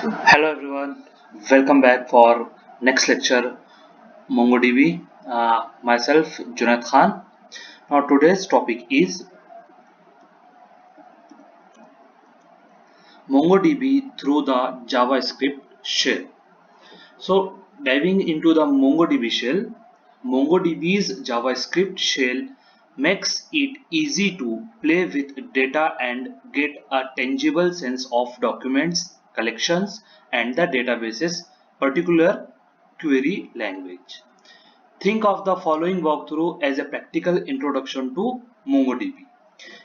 Hello everyone, welcome back for next lecture MongoDB. Myself Junaid Khan. Now today's topic is MongoDB through the JavaScript shell. So diving into the MongoDB shell, MongoDB's JavaScript shell makes it easy to play with data and get a tangible sense of documents, collections, and the database's particular query language. Think of the following walkthrough as a practical introduction to MongoDB.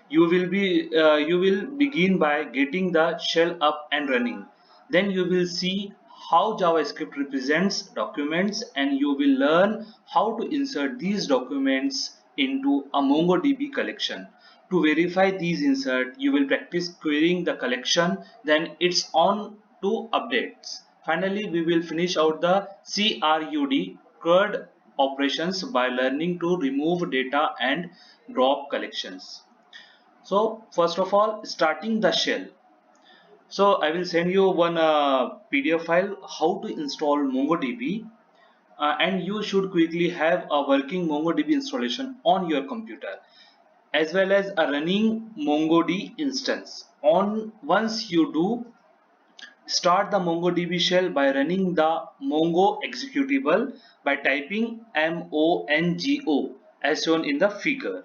You will begin by getting the shell up and running. Then you will see how JavaScript represents documents, and you will learn how to insert these documents into a MongoDB collection. To verify these insert, you will practice querying the collection, then it's on to updates. Finally, we will finish out the CRUD operations by learning to remove data and drop collections. So first of all, starting the shell. So I will send you one PDF file how to install MongoDB, and you should quickly have a working MongoDB installation on your computer as well as a running MongoDB instance. Once you do, start the MongoDB shell by running the Mongo executable by typing mongo as shown in the figure.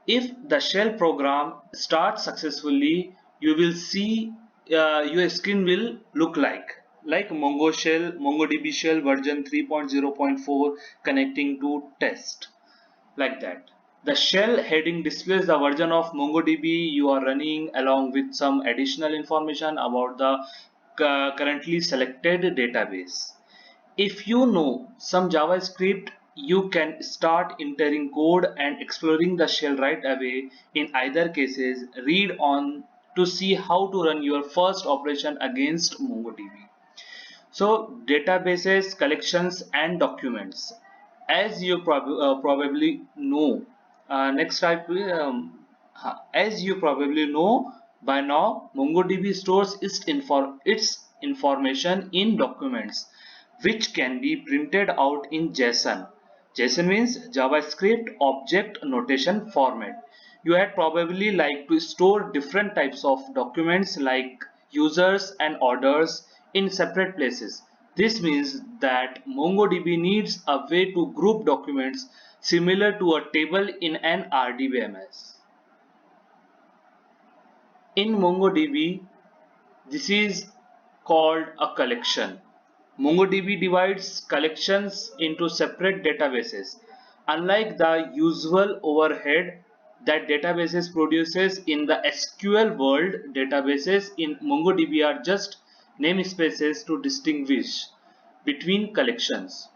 If the shell program starts successfully, you will see your screen will look like Mongo shell, MongoDB shell version 3.0.4 connecting to test, like that. The shell heading displays the version of MongoDB you are running along with some additional information about the currently selected database. If you know some JavaScript, you can start entering code and exploring the shell right away. In either cases, read on to see how to run your first operation against MongoDB. So databases, collections and documents. As you probably know, next type, as you probably know by now, MongoDB stores its information in documents, which can be printed out in JSON. JSON means JavaScript Object Notation format. You had probably like to store different types of documents like users and orders in separate places. This means that MongoDB needs a way to group documents similar to a table in an RDBMS. In MongoDB, this is called a collection. MongoDB divides collections into separate databases. Unlike the usual overhead that databases produces in the SQL world, databases in MongoDB are just namespaces to distinguish between collections.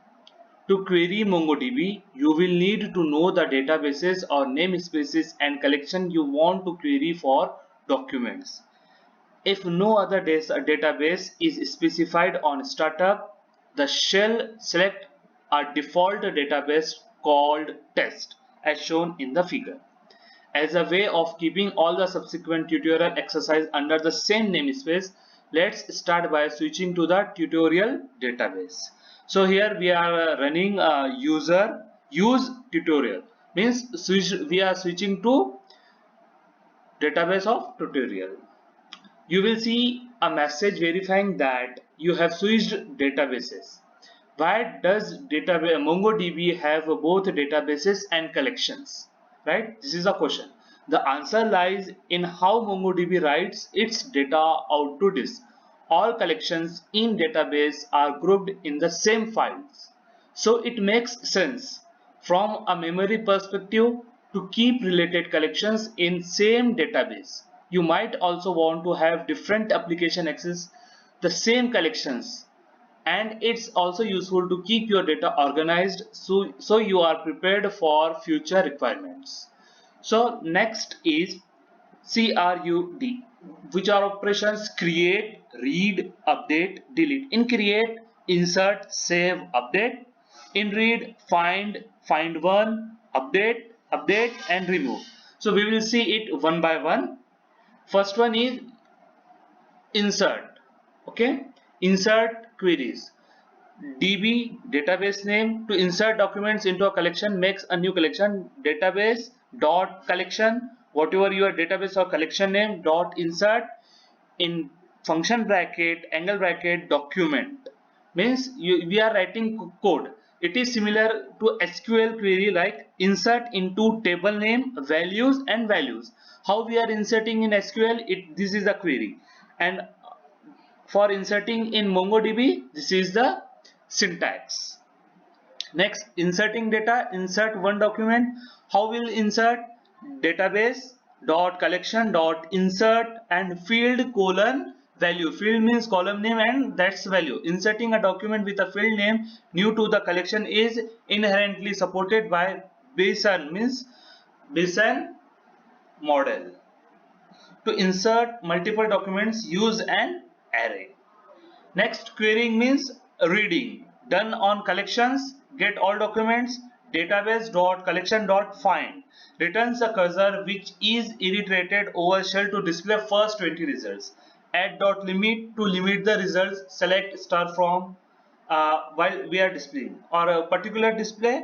To query MongoDB, you will need to know the databases or namespaces and collection you want to query for documents. If no other database is specified on startup, the shell select a default database called test as shown in the figure. As a way of keeping all the subsequent tutorial exercise under the same namespace, let's start by switching to the tutorial database. So here we are running a use tutorial, means we are switching to database of tutorial. You will see a message verifying that you have switched databases. Why does MongoDB have both databases and collections? Right? This is a question. The answer lies in how MongoDB writes its data out to disk. All collections in database are grouped in the same files. So it makes sense from a memory perspective to keep related collections in same database. You might also want to have different application access the same collections, and it's also useful to keep your data organized so you are prepared for future requirements. So next is CRUD, which are operations create, read, update, delete. In create, insert, save, update. In read, find one, update and remove. So we will see it one by one. First one is insert. Okay, insert queries. DB database name to insert documents into a collection makes a new collection. Database dot collection, whatever your database or collection name, dot insert in function bracket angle bracket document, means we are writing code. It is similar to SQL query like insert into table name values and values. How we are inserting in SQL, this is the query, and for inserting in MongoDB, this is the syntax. Next, inserting data, insert one document. How will insert? Database dot collection dot insert and field colon value. Field means column name and that's value. Inserting a document with a field name new to the collection is inherently supported by Bayesian, means Bayesian model. To insert multiple documents, use an array. Next, querying means reading. Done on collections, get all documents, database.collection.find. Returns a cursor which is iterated over shell to display first 20 results. Add.limit to limit the results, select star from while we are displaying. Or a particular display,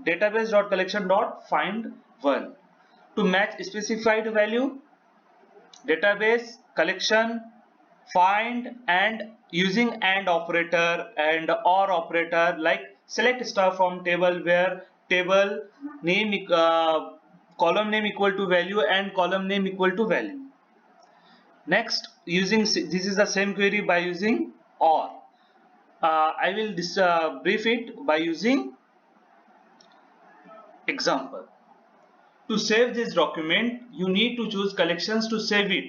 database.collection.find one. To match specified value, database collection find and using and operator and or operator like select star from table where table name column name equal to value and column name equal to value. Next, using this is the same query by using or. I will brief it by using example. To save this document, you need to choose collections to save it.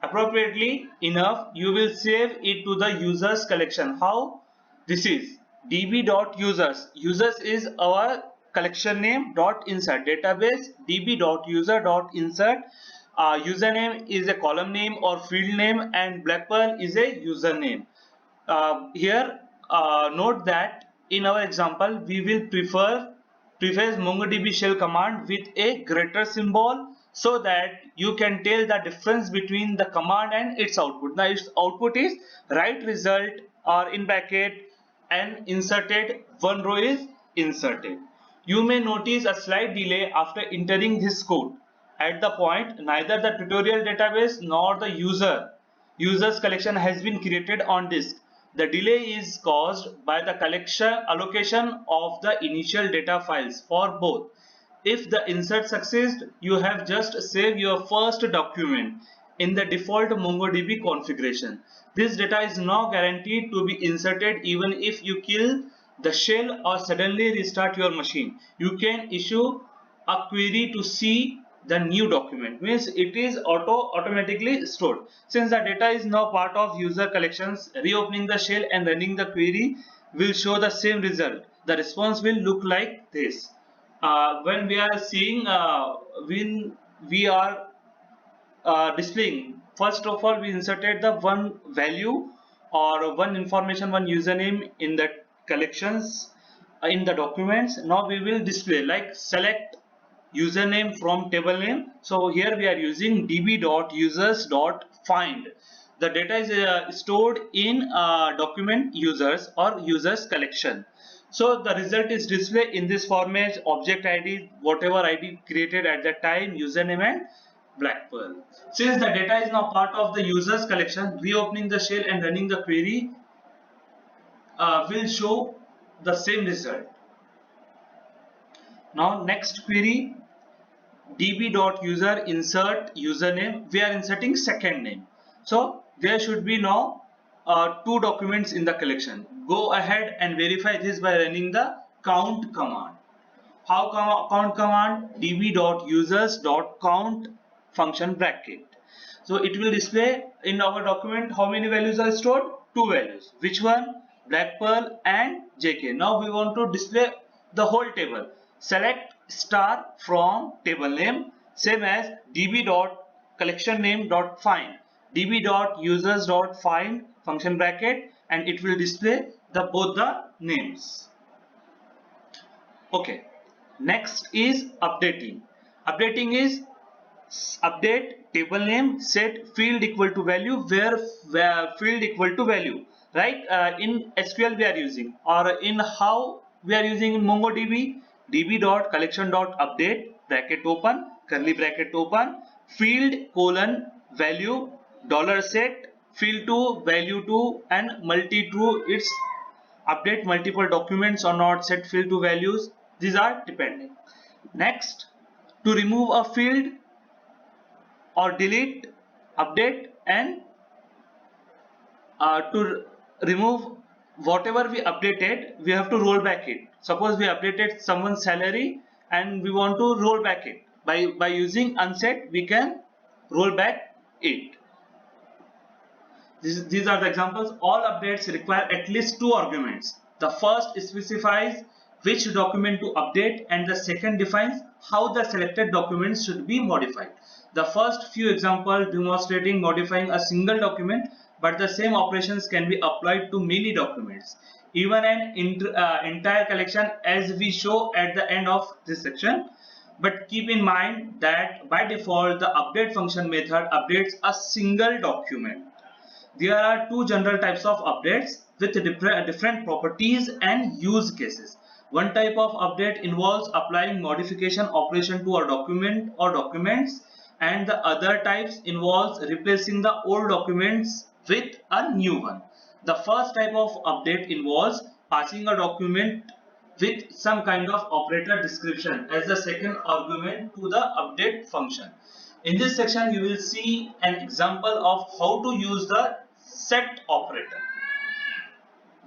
Appropriately enough, you will save it to the users collection. How? This is db.users. Users is our collection name dot insert. Database db.user.insert. Username is a column name or field name and Blackpearl is a username. Here note that in our example we will preface MongoDB shell command with a greater symbol so that you can tell the difference between the command and its output. Now its output is write result or in bracket and inserted, one row is inserted. You may notice a slight delay after entering this code. At the point neither the tutorial database nor the users collection has been created on disk. The delay is caused by the allocation of the initial data files for both. If the insert succeeds, you have just saved your first document in the default MongoDB configuration. This data is now guaranteed to be inserted even if you kill the shell or suddenly restart your machine. You can issue a query to see the new document, means it is automatically stored. Since the data is now part of user collections, reopening the shell and running the query will show the same result. The response will look like this. When we are seeing when we are displaying, first of all we inserted the one value or one information, one username in the collections in the documents. Now we will display like select username from table name. So here we are using db.users.find. The data is stored in document users or users collection. So the result is displayed in this format: object ID, whatever ID created at that time, username and Blackpearl. Since the data is now part of the users collection, reopening the shell and running the query will show the same result. Now next query, db.user insert username. We are inserting second name. So there should be now two documents in the collection. Go ahead and verify this by running the count command. How count command? db.users.count function bracket. So it will display in our document how many values are stored? Two values. Which one? Blackpearl and JK. Now we want to display the whole table. Select star from table name, same as db.collectionname.find, db.users.find function bracket, and it will display both the names. Okay. Next is updating. Updating is update table name, set field equal to value, where field equal to value, right? In SQL we are using, or in how we are using in MongoDB, db.collection.update bracket open curly bracket open field colon value dollar set field to value to and multi true. It's update multiple documents or not, set field to values, these are depending. Next, to remove a field or delete, update, and to remove whatever we updated, we have to roll back it. Suppose we updated someone's salary and we want to roll back it. By using unset, we can roll back it. These are the examples. All updates require at least two arguments. The first specifies which document to update, and the second defines how the selected documents should be modified. The first few examples demonstrating modifying a single document, but the same operations can be applied to many documents, even an entire collection, as we show at the end of this section. But keep in mind that by default the update function method updates a single document. There are two general types of updates with different properties and use cases. One type of update involves applying modification operation to a document or documents, and the other types involves replacing the old documents with a new one. The first type of update involves passing a document with some kind of operator description as the second argument to the update function. In this section, you will see an example of how to use the set operator,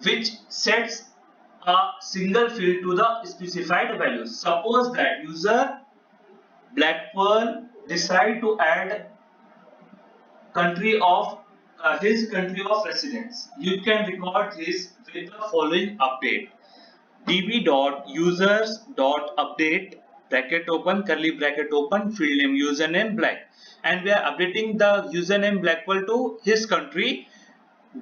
which sets a single field to the specified value. Suppose that user Blackpearl decide to add country of his country of residence. You can record this with the following update: db.users.update bracket open curly bracket open field name username black, and we are updating the username Blackpearl to his country,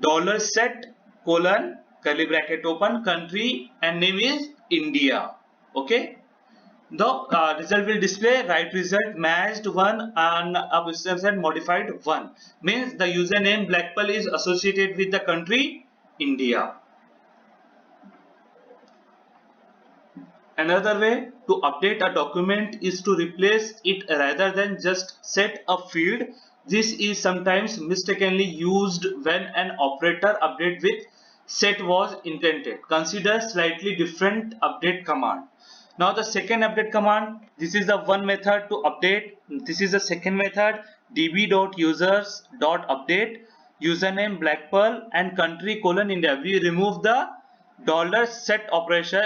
dollar set colon curly bracket open country, and name is India. Okay, the result will display right result matched 1 and a modified 1, means the username Blackpearl is associated with the country India. Another way to update a document is to replace it rather than just set a field. This is sometimes mistakenly used when an operator update with set was intended. Consider slightly different update command. Now the second update command, this is the one method to update. This is the second method, db.users.update username Blackpearl and country colon India. We remove the dollar set operator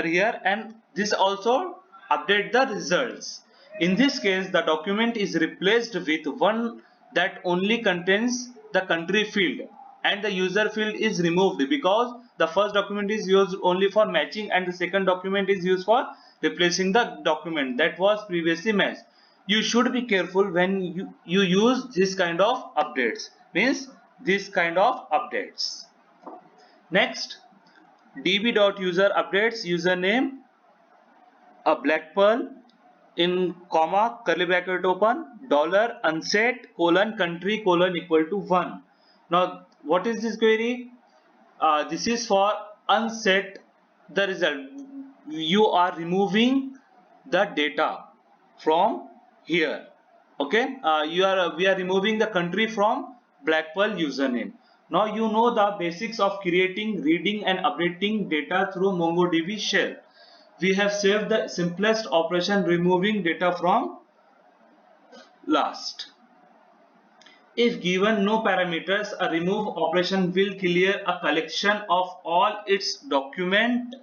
here, and this also update the results. In this case, the document is replaced with one that only contains the country field, and the user field is removed because the first document is used only for matching and the second document is used for replacing the document that was previously matched. You should be careful when you use this kind of updates, means this kind of updates. Next, db.user updates username a Blackpearl in comma curly bracket open dollar unset colon country colon equal to 1. Now what is this query? This is for unset the result. You are removing the data from here. Okay, we are removing the country from Blackpearl username. Now you know the basics of creating, reading and updating data through MongoDB shell. We have saved the simplest operation, removing data from last. If given no parameters, a remove operation will clear a collection of all its document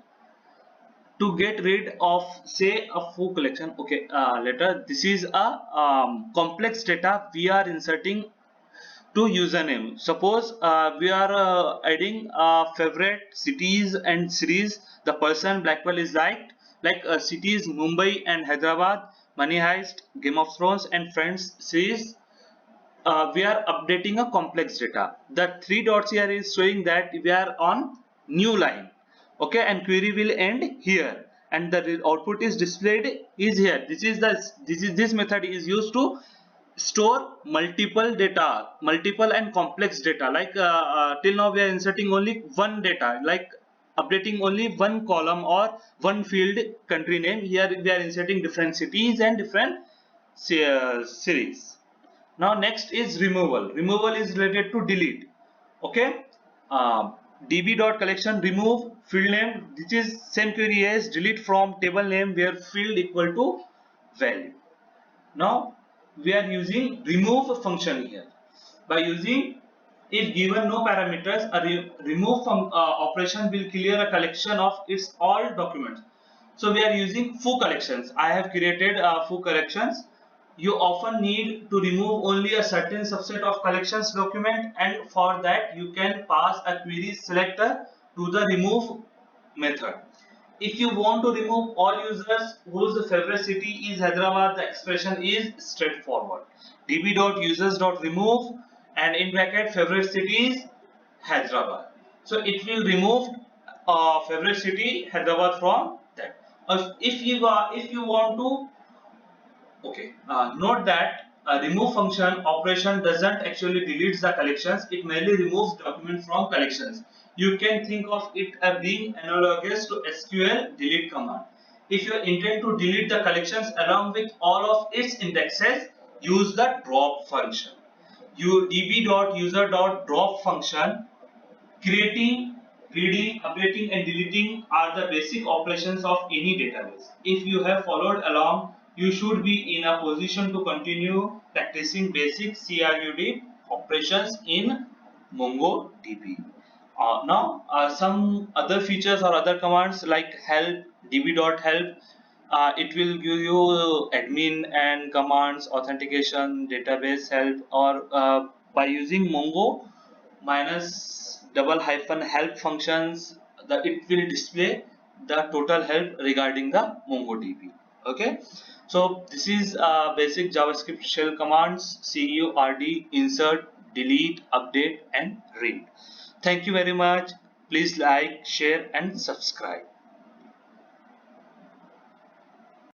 to get rid of, say, a full collection. Okay, later this is a complex data we are inserting to username. Suppose we are adding favorite cities and series. The person Blackpearl is like cities Mumbai and Hyderabad, Money Heist, Game of Thrones and Friends series. We are updating a complex data. The three dots here is showing that we are on new line. Okay, and query will end here, and the output is displayed is here. This method is used to store multiple data, multiple and complex data. Like till now we are inserting only one data, like updating only one column or one field country name. Here we are inserting different cities and different series. Now next is removal. Removal is related to delete. Okay. db.collection remove field name. This is same query as delete from table name where field equal to value. Now we are using remove function here. By using, if given no parameters, a remove operation will clear a collection of its all documents. So we are using foo collections. I have created foo collections. You often need to remove only a certain subset of collections document, and for that you can pass a query selector to the remove method. If you want to remove all users whose favorite city is Hyderabad, the expression is straightforward. db.users.remove and in bracket favorite city is Hyderabad. So it will remove favorite city Hyderabad from that. If you want to, okay, note that a remove function operation doesn't actually delete the collections, it merely removes documents from collections. You can think of it as being analogous to SQL delete command. If you intend to delete the collections along with all of its indexes, use the drop function. db.user.drop function. Creating, reading, updating and deleting are the basic operations of any database. If you have followed along, you should be in a position to continue practicing basic CRUD operations in MongoDB. Now, some other features or other commands like help, db.help, it will give you admin and commands, authentication, database help, or by using Mongo minus double hyphen help functions, that it will display the total help regarding the MongoDB. Okay, so this is basic JavaScript shell commands: CURD, insert, delete, update and read. Thank you very much. Please like, share and subscribe.